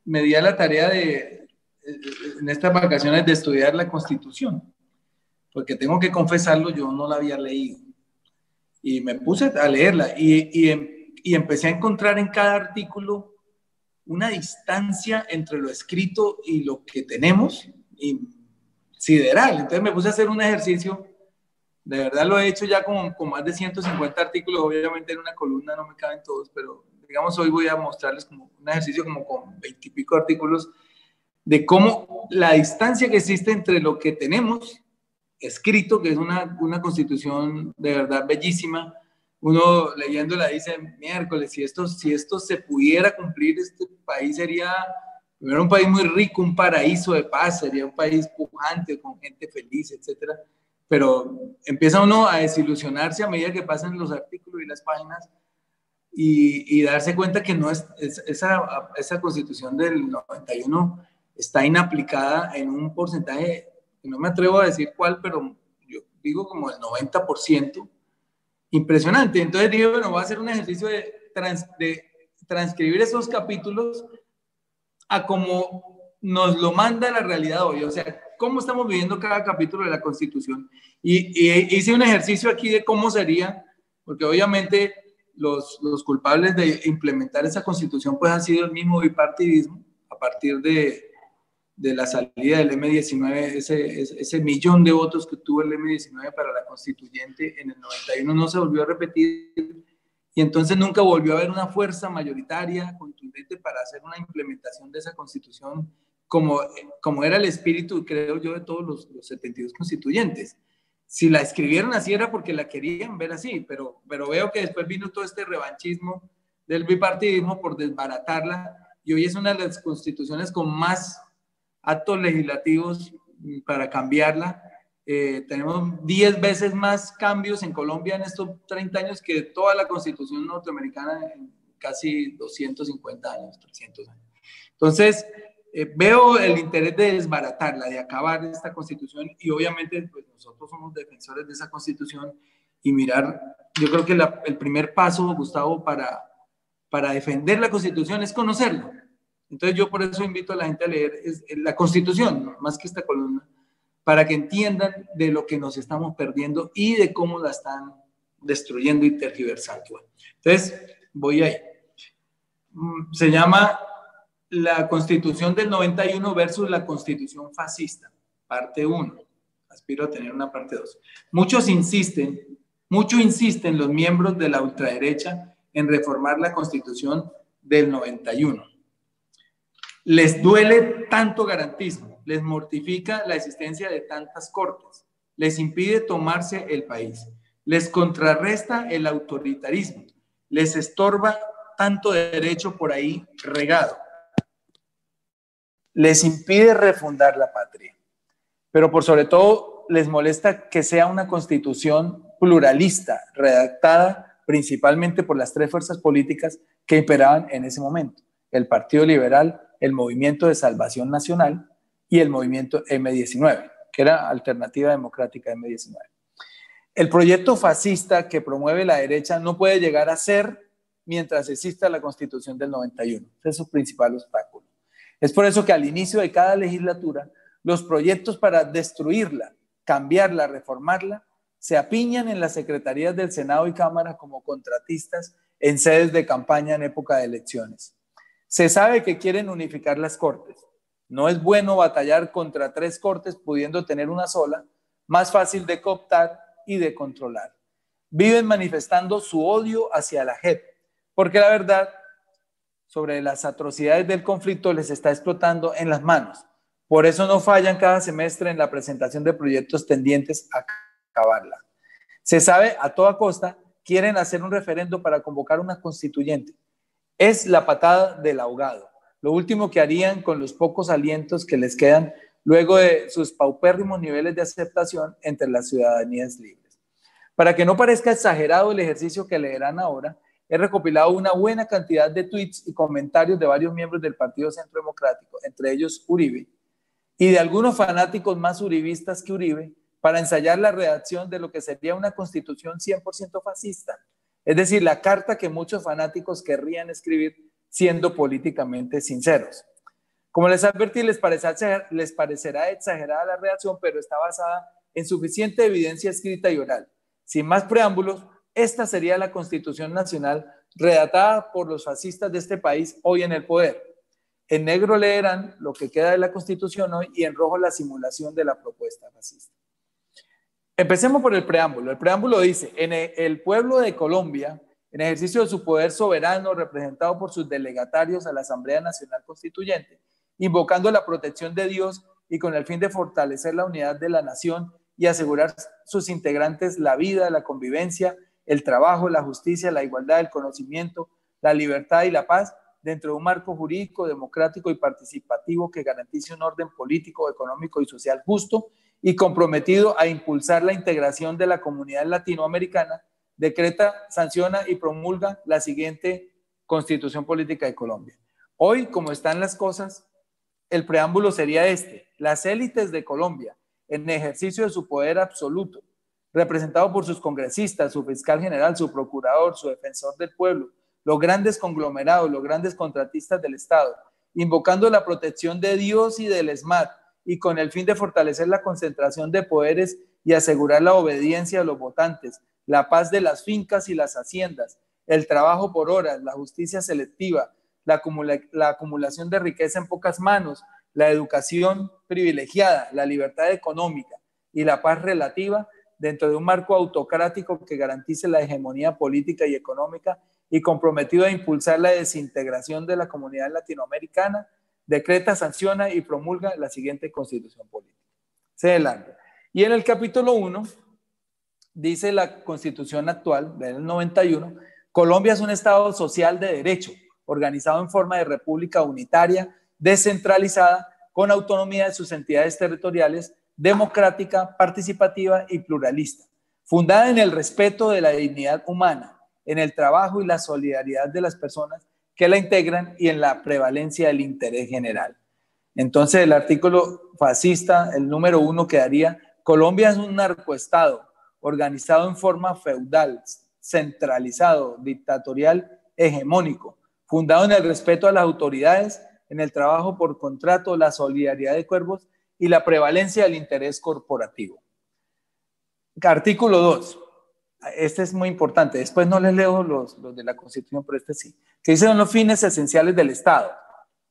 me di a la tarea en estas vacaciones de estudiar la Constitución, porque tengo que confesarlo, yo no la había leído. Y me puse a leerla y empecé a encontrar en cada artículo una distancia entre lo escrito y lo que tenemos, y sideral. Entonces me puse a hacer un ejercicio, de verdad lo he hecho ya con más de 150 artículos, obviamente en una columna no me caben todos, pero digamos hoy voy a mostrarles como un ejercicio como con 20 y pico artículos de cómo la distancia que existe entre lo que tenemos escrito, que es una constitución de verdad bellísima. Uno leyéndola dice, miércoles, si esto se pudiera cumplir, este país sería primero un país muy rico, un paraíso de paz, sería un país pujante, con gente feliz, etcétera. Pero empieza uno a desilusionarse a medida que pasan los artículos y las páginas y darse cuenta que no esa constitución del 91 está inaplicada en un porcentaje, no me atrevo a decir cuál, pero yo digo como el 90%, impresionante. Entonces dije, bueno, voy a hacer un ejercicio de transcribir esos capítulos a como nos lo manda la realidad hoy, o sea, cómo estamos viviendo cada capítulo de la Constitución. Y hice un ejercicio aquí de cómo sería, porque obviamente los culpables de implementar esa Constitución pues han sido el mismo bipartidismo, a partir de la salida del M19, ese millón de votos que tuvo el M19 para la constituyente en el 91 no se volvió a repetir, y entonces nunca volvió a haber una fuerza mayoritaria, contundente para hacer una implementación de esa constitución como era el espíritu, creo yo, de todos los 72 constituyentes. Si la escribieron así era porque la querían ver así, pero veo que después vino todo este revanchismo del bipartidismo por desbaratarla, y hoy es una de las constituciones con más actos legislativos para cambiarla. Tenemos 10 veces más cambios en Colombia en estos 30 años que toda la Constitución norteamericana en casi 250 años, 300 años. Entonces, veo el interés de desbaratarla, de acabar esta Constitución, y obviamente pues, nosotros somos defensores de esa Constitución y mirar, yo creo que el primer paso, Gustavo, para defender la Constitución es conocerlo. Entonces yo por eso invito a la gente a leer la Constitución, más que esta columna, para que entiendan de lo que nos estamos perdiendo y de cómo la están destruyendo y tergiversando. Entonces, voy ahí. Se llama la Constitución del 91 versus la Constitución fascista, parte 1. Aspiro a tener una parte 2. Mucho insisten los miembros de la ultraderecha en reformar la Constitución del 91. Les duele tanto garantismo, les mortifica la existencia de tantas cortes, les impide tomarse el país, les contrarresta el autoritarismo, les estorba tanto derecho por ahí regado, les impide refundar la patria, pero por sobre todo les molesta que sea una constitución pluralista, redactada principalmente por las 3 fuerzas políticas que imperaban en ese momento: el Partido Liberal, el Movimiento de Salvación Nacional y el Movimiento M19, que era Alternativa Democrática M19. El proyecto fascista que promueve la derecha no puede llegar a ser mientras exista la Constitución del 91. Ese es su principal obstáculo. Es por eso que al inicio de cada legislatura, los proyectos para destruirla, cambiarla, reformarla, se apiñan en las secretarías del Senado y Cámara como contratistas en sedes de campaña en época de elecciones. Se sabe que quieren unificar las cortes. No es bueno batallar contra 3 cortes pudiendo tener una sola, más fácil de cooptar y de controlar. Viven manifestando su odio hacia la JEP, porque la verdad sobre las atrocidades del conflicto les está explotando en las manos. Por eso no fallan cada semestre en la presentación de proyectos tendientes a acabarla. Se sabe a toda costa, quieren hacer un referendo para convocar una constituyente. Es la patada del ahogado, lo último que harían con los pocos alientos que les quedan luego de sus paupérrimos niveles de aceptación entre las ciudadanías libres. Para que no parezca exagerado el ejercicio que leerán ahora, he recopilado una buena cantidad de tweets y comentarios de varios miembros del Partido Centro Democrático, entre ellos Uribe, y de algunos fanáticos más uribistas que Uribe, para ensayar la redacción de lo que sería una constitución 100% fascista. Es decir, la carta que muchos fanáticos querrían escribir siendo políticamente sinceros. Como les advertí, les parecerá exagerada la redacción, pero está basada en suficiente evidencia escrita y oral. Sin más preámbulos, esta sería la Constitución Nacional redactada por los fascistas de este país hoy en el poder. En negro leerán lo que queda de la Constitución hoy y en rojo la simulación de la propuesta fascista. Empecemos por el preámbulo. El preámbulo dice: en el pueblo de Colombia, en ejercicio de su poder soberano, representado por sus delegatarios a la Asamblea Nacional Constituyente, invocando la protección de Dios y con el fin de fortalecer la unidad de la nación y asegurar sus integrantes la vida, la convivencia, el trabajo, la justicia, la igualdad, el conocimiento, la libertad y la paz, dentro de un marco jurídico, democrático y participativo que garantice un orden político, económico y social justo y comprometido a impulsar la integración de la comunidad latinoamericana, decreta, sanciona y promulga la siguiente Constitución Política de Colombia. Hoy, como están las cosas, el preámbulo sería este: las élites de Colombia, en ejercicio de su poder absoluto, representado por sus congresistas, su fiscal general, su procurador, su defensor del pueblo, los grandes conglomerados, los grandes contratistas del Estado, invocando la protección de Dios y del ESMAD, y con el fin de fortalecer la concentración de poderes y asegurar la obediencia de los votantes, la paz de las fincas y las haciendas, el trabajo por horas, la justicia selectiva, la acumulación de riqueza en pocas manos, la educación privilegiada, la libertad económica y la paz relativa, dentro de un marco autocrático que garantice la hegemonía política y económica y comprometido a impulsar la desintegración de la comunidad latinoamericana, decreta, sanciona y promulga la siguiente Constitución Política. Se adelanta. Y en el capítulo 1 dice la Constitución actual del 91: Colombia es un Estado social de derecho, organizado en forma de república unitaria, descentralizada, con autonomía de sus entidades territoriales, democrática, participativa y pluralista, fundada en el respeto de la dignidad humana, en el trabajo y la solidaridad de las personas que la integran y en la prevalencia del interés general. Entonces, el artículo fascista, el número 1, quedaría: Colombia es un narcoestado organizado en forma feudal, centralizado, dictatorial, hegemónico, fundado en el respeto a las autoridades, en el trabajo por contrato, la solidaridad de cuerpos y la prevalencia del interés corporativo. Artículo 2. Este es muy importante. Después no les leo los de la Constitución, pero este sí. Que dicen los fines esenciales del Estado.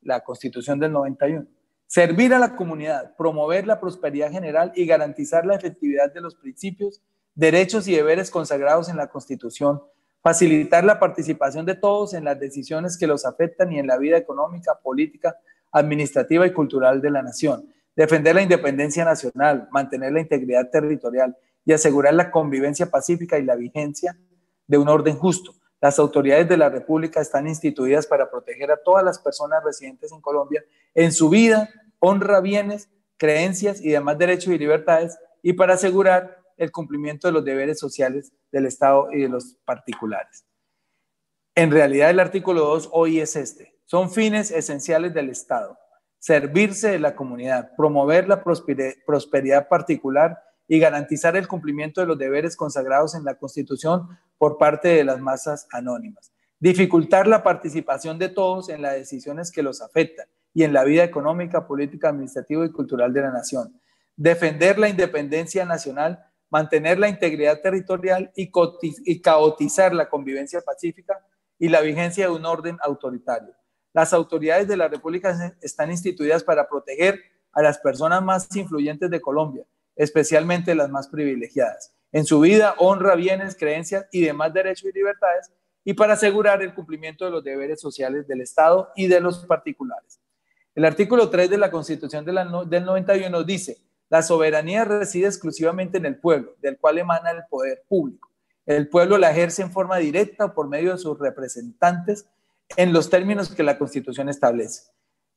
La Constitución del 91. Servir a la comunidad, promover la prosperidad general y garantizar la efectividad de los principios, derechos y deberes consagrados en la Constitución, facilitar la participación de todos en las decisiones que los afectan y en la vida económica, política, administrativa y cultural de la nación, defender la independencia nacional, mantener la integridad territorial y asegurar la convivencia pacífica y la vigencia de un orden justo. Las autoridades de la República están instituidas para proteger a todas las personas residentes en Colombia en su vida, honra, bienes, creencias y demás derechos y libertades, y para asegurar el cumplimiento de los deberes sociales del Estado y de los particulares. En realidad, el artículo 2 hoy es este: son fines esenciales del Estado: servirse de la comunidad, promover la prosperidad particular y garantizar el cumplimiento de los deberes consagrados en la Constitución por parte de las masas anónimas, dificultar la participación de todos en las decisiones que los afectan y en la vida económica, política, administrativa y cultural de la nación, defender la independencia nacional, mantener la integridad territorial y caotizar la convivencia pacífica y la vigencia de un orden autoritario. Las autoridades de la República están instituidas para proteger a las personas más influyentes de Colombia, especialmente las más privilegiadas, en su vida, honra, bienes, creencias y demás derechos y libertades, y para asegurar el cumplimiento de los deberes sociales del Estado y de los particulares. El artículo 3 de la Constitución del 91 dice: la soberanía reside exclusivamente en el pueblo, del cual emana el poder público. El pueblo la ejerce en forma directa o por medio de sus representantes en los términos que la Constitución establece.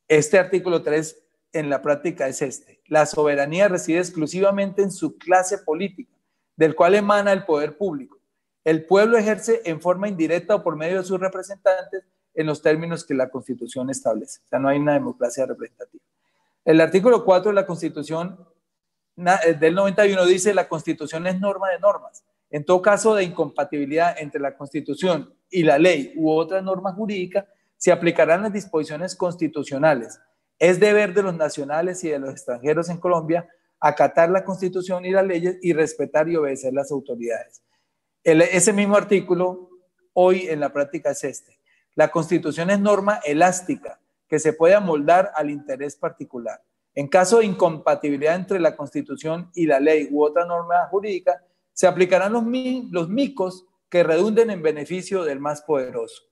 Este artículo 3 en la práctica es este: la soberanía reside exclusivamente en su clase política, del cual emana el poder público. El pueblo ejerce en forma indirecta o por medio de sus representantes en los términos que la Constitución establece. O sea, no hay una democracia representativa. El artículo 4 de la Constitución del 91 dice: la Constitución es norma de normas. En todo caso de incompatibilidad entre la Constitución y la ley u otra norma jurídica, se aplicarán las disposiciones constitucionales. Es deber de los nacionales y de los extranjeros en Colombia acatar la Constitución y las leyes y respetar y obedecer las autoridades. Ese mismo artículo hoy en la práctica es este. La Constitución es norma elástica que se puede amoldar al interés particular. En caso de incompatibilidad entre la Constitución y la ley u otra norma jurídica, se aplicarán los micos que redunden en beneficio del más poderoso.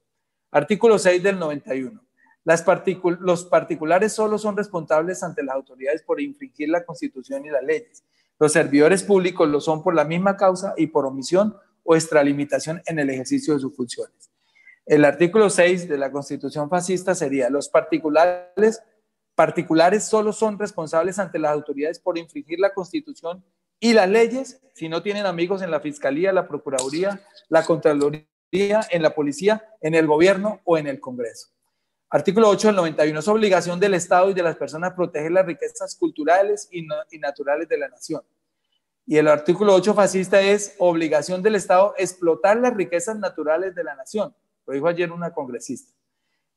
Artículo 6 del 91. Los particulares solo son responsables ante las autoridades por infringir la Constitución y las leyes. Los servidores públicos lo son por la misma causa y por omisión o extralimitación en el ejercicio de sus funciones. El artículo 6 de la Constitución fascista sería: los particulares solo son responsables ante las autoridades por infringir la Constitución y las leyes si no tienen amigos en la Fiscalía, la Procuraduría, la Contraloría, en la Policía, en el Gobierno o en el Congreso. Artículo 8 del 91. Es obligación del Estado y de las personas proteger las riquezas culturales y naturales de la nación. Y el artículo 8 fascista es obligación del Estado explotar las riquezas naturales de la nación. Lo dijo ayer una congresista.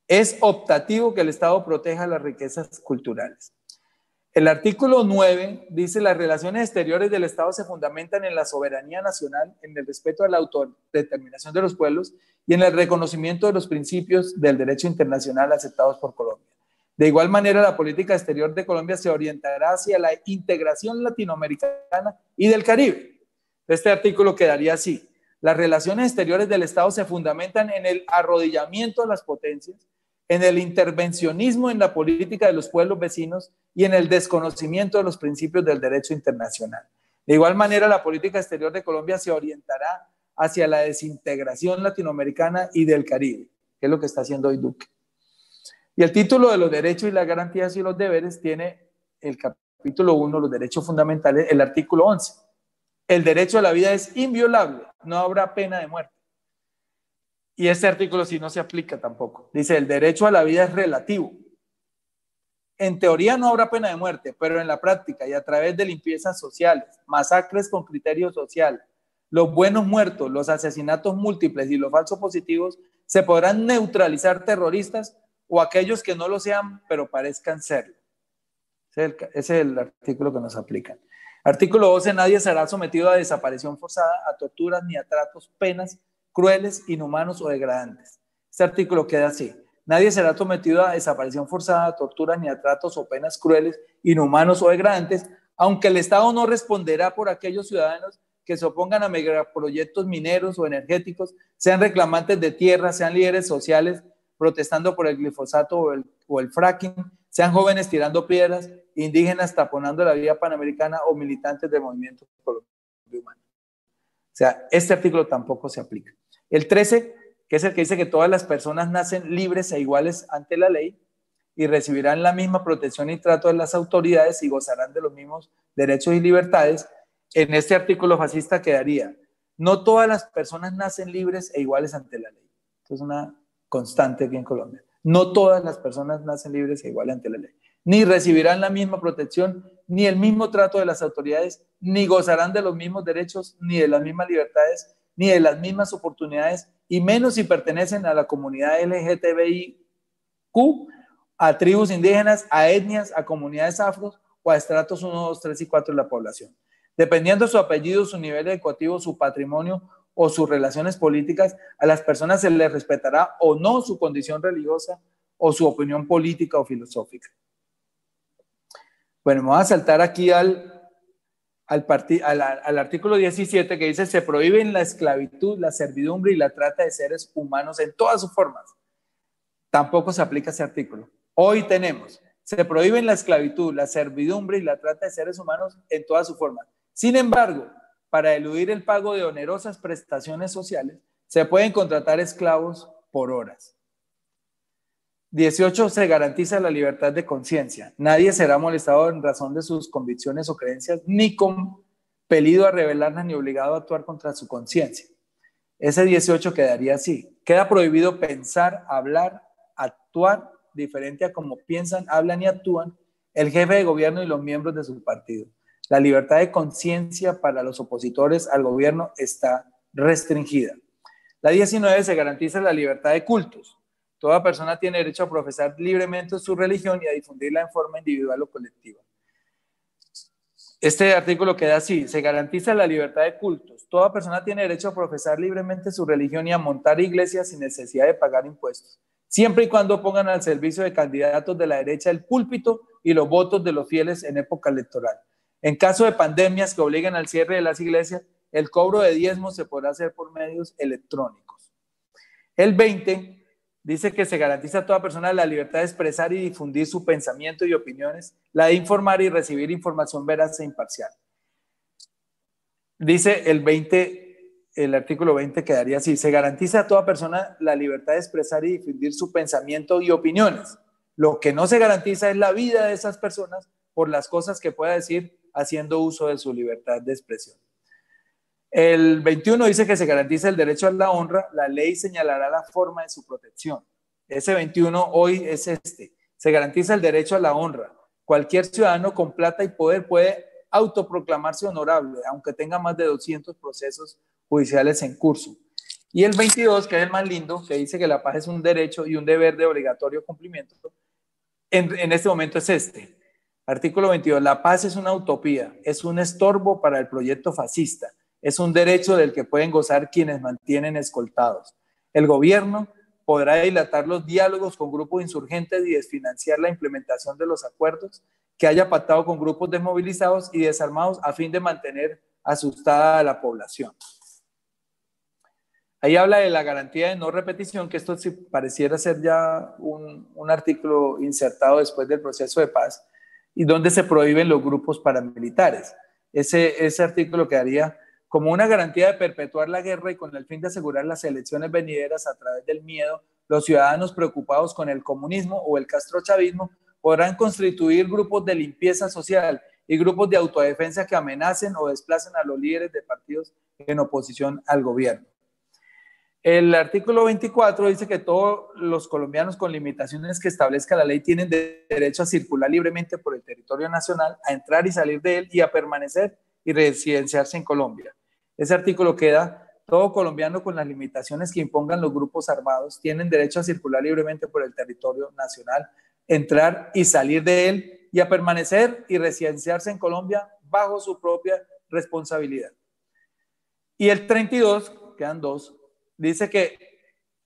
Es optativo que el Estado proteja las riquezas culturales. El artículo 9 dice: las relaciones exteriores del Estado se fundamentan en la soberanía nacional, en el respeto a la autodeterminación de los pueblos y en el reconocimiento de los principios del derecho internacional aceptados por Colombia. De igual manera, la política exterior de Colombia se orientará hacia la integración latinoamericana y del Caribe. Este artículo quedaría así: las relaciones exteriores del Estado se fundamentan en el arrodillamiento de las potencias, en el intervencionismo en la política de los pueblos vecinos y en el desconocimiento de los principios del derecho internacional. De igual manera, la política exterior de Colombia se orientará hacia la desintegración latinoamericana y del Caribe, que es lo que está haciendo hoy Duque. Y el título de los derechos y las garantías y los deberes tiene el capítulo 1, los derechos fundamentales, el artículo 11. El derecho a la vida es inviolable, no habrá pena de muerte. Y este artículo sí no se aplica tampoco. Dice: el derecho a la vida es relativo. En teoría no habrá pena de muerte, pero en la práctica y a través de limpiezas sociales, masacres con criterio social, los buenos muertos, los asesinatos múltiples y los falsos positivos, se podrán neutralizar terroristas o aquellos que no lo sean, pero parezcan serlo. Ese es el artículo que nos aplican. Artículo 12. Nadie será sometido a desaparición forzada, a torturas ni a tratos, penas crueles, inhumanos o degradantes. Este artículo queda así: nadie será sometido a desaparición forzada, a torturas ni a tratos o penas crueles, inhumanos o degradantes, aunque el Estado no responderá por aquellos ciudadanos que se opongan a megaproyectos mineros o energéticos, sean reclamantes de tierra, sean líderes sociales protestando por el glifosato o el fracking, sean jóvenes tirando piedras, indígenas taponando la vía panamericana o militantes de movimientos por la vida humana. O sea, este artículo tampoco se aplica. El 13, que es el que dice que todas las personas nacen libres e iguales ante la ley y recibirán la misma protección y trato de las autoridades y gozarán de los mismos derechos y libertades. En este artículo fascista quedaría: no todas las personas nacen libres e iguales ante la ley. Esto es una constante aquí en Colombia. No todas las personas nacen libres e iguales ante la ley. Ni recibirán la misma protección, ni el mismo trato de las autoridades, ni gozarán de los mismos derechos, ni de las mismas libertades, ni de las mismas oportunidades, y menos si pertenecen a la comunidad LGTBIQ, a tribus indígenas, a etnias, a comunidades afros o a estratos 1, 2, 3 y 4 de la población. Dependiendo de su apellido, su nivel educativo, su patrimonio o sus relaciones políticas, a las personas se les respetará o no su condición religiosa o su opinión política o filosófica. Bueno, me voy a saltar aquí al artículo 17, que dice: se prohíben la esclavitud, la servidumbre y la trata de seres humanos en todas sus formas. Tampoco se aplica ese artículo. Hoy tenemos: se prohíben la esclavitud, la servidumbre y la trata de seres humanos en todas sus formas. Sin embargo, para eludir el pago de onerosas prestaciones sociales, se pueden contratar esclavos por horas. 18. Se garantiza la libertad de conciencia. Nadie será molestado en razón de sus convicciones o creencias, ni compelido a revelarlas, ni obligado a actuar contra su conciencia. Ese 18 quedaría así: queda prohibido pensar, hablar, actuar diferente a como piensan, hablan y actúan el jefe de gobierno y los miembros de su partido. La libertad de conciencia para los opositores al gobierno está restringida. La 19. Se garantiza la libertad de cultos. toda persona tiene derecho a profesar libremente su religión y a difundirla en forma individual o colectiva. Este artículo queda así: se garantiza la libertad de cultos. Toda persona tiene derecho a profesar libremente su religión y a montar iglesias sin necesidad de pagar impuestos, siempre y cuando pongan al servicio de candidatos de la derecha el púlpito y los votos de los fieles en época electoral. En caso de pandemias que obliguen al cierre de las iglesias, el cobro de diezmos se podrá hacer por medios electrónicos. El 20 dice que se garantiza a toda persona la libertad de expresar y difundir su pensamiento y opiniones, la de informar y recibir información veraz e imparcial. Dice el artículo 20 quedaría así: se garantiza a toda persona la libertad de expresar y difundir su pensamiento y opiniones. Lo que no se garantiza es la vida de esas personas por las cosas que pueda decir haciendo uso de su libertad de expresión. El 21 dice que se garantiza el derecho a la honra, la ley señalará la forma de su protección. Ese 21 hoy es este: se garantiza el derecho a la honra. Cualquier ciudadano con plata y poder puede autoproclamarse honorable, aunque tenga más de 200 procesos judiciales en curso. Y el 22, que es el más lindo, que dice que la paz es un derecho y un deber de obligatorio cumplimiento, en este momento es este. Artículo 22, la paz es una utopía, es un estorbo para el proyecto fascista. Es un derecho del que pueden gozar quienes mantienen escoltados. El gobierno podrá dilatar los diálogos con grupos insurgentes y desfinanciar la implementación de los acuerdos que haya pactado con grupos desmovilizados y desarmados a fin de mantener asustada a la población. Ahí habla de la garantía de no repetición, que esto sí pareciera ser ya un artículo insertado después del proceso de paz, y donde se prohíben los grupos paramilitares. Ese artículo quedaría como una garantía de perpetuar la guerra y con el fin de asegurar las elecciones venideras a través del miedo. Los ciudadanos preocupados con el comunismo o el castrochavismo podrán constituir grupos de limpieza social y grupos de autodefensa que amenacen o desplacen a los líderes de partidos en oposición al gobierno. El artículo 24 dice que todos los colombianos con limitaciones que establezca la ley tienen derecho a circular libremente por el territorio nacional, a entrar y salir de él y a permanecer y residenciarse en Colombia. Ese artículo queda: todo colombiano con las limitaciones que impongan los grupos armados tienen derecho a circular libremente por el territorio nacional, entrar y salir de él y a permanecer y residenciarse en Colombia bajo su propia responsabilidad. Y el 32, quedan dos, dice que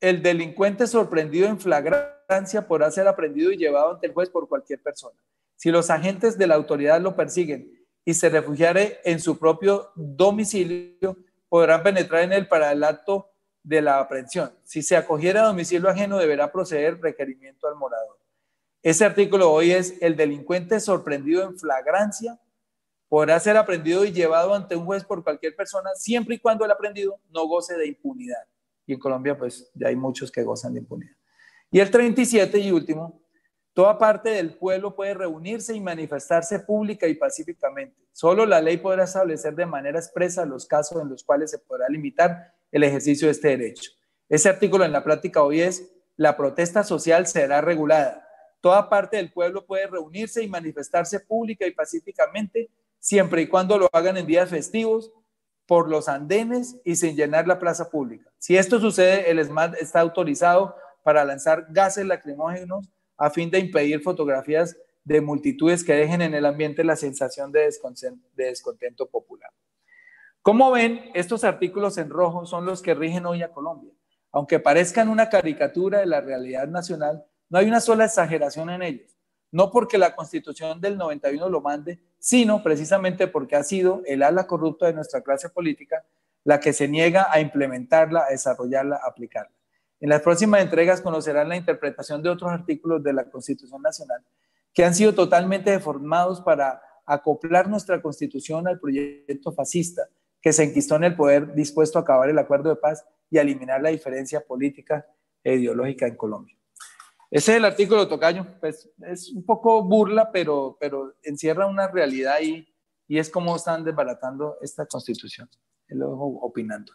el delincuente sorprendido en flagrancia podrá ser aprendido y llevado ante el juez por cualquier persona. Si los agentes de la autoridad lo persiguen y se refugiare en su propio domicilio, podrán penetrar en él para el acto de la aprehensión. Si se acogiera a domicilio ajeno, deberá proceder requerimiento al morador. Ese artículo hoy es: el delincuente sorprendido en flagrancia podrá ser aprendido y llevado ante un juez por cualquier persona, siempre y cuando el aprendido no goce de impunidad. Y en Colombia, pues, ya hay muchos que gozan de impunidad. Y el 37 y último: toda parte del pueblo puede reunirse y manifestarse pública y pacíficamente. Solo la ley podrá establecer de manera expresa los casos en los cuales se podrá limitar el ejercicio de este derecho. Ese artículo en la práctica hoy es: la protesta social será regulada. Toda parte del pueblo puede reunirse y manifestarse pública y pacíficamente, siempre y cuando lo hagan en días festivos, por los andenes y sin llenar la plaza pública. Si esto sucede, el ESMAD está autorizado para lanzar gases lacrimógenos a fin de impedir fotografías de multitudes que dejen en el ambiente la sensación de descontento popular. Como ven, estos artículos en rojo son los que rigen hoy a Colombia. Aunque parezcan una caricatura de la realidad nacional, no hay una sola exageración en ellos. No porque la Constitución del 91 lo mande, sino precisamente porque ha sido el ala corrupta de nuestra clase política la que se niega a implementarla, a desarrollarla, a aplicarla. En las próximas entregas conocerán la interpretación de otros artículos de la Constitución Nacional que han sido totalmente deformados para acoplar nuestra Constitución al proyecto fascista que se enquistó en el poder, dispuesto a acabar el acuerdo de paz y a eliminar la diferencia política e ideológica en Colombia. Ese es el artículo, tocayo. Pues es un poco burla, pero encierra una realidad ahí, y es como están desbaratando esta Constitución. Lo dejo opinando.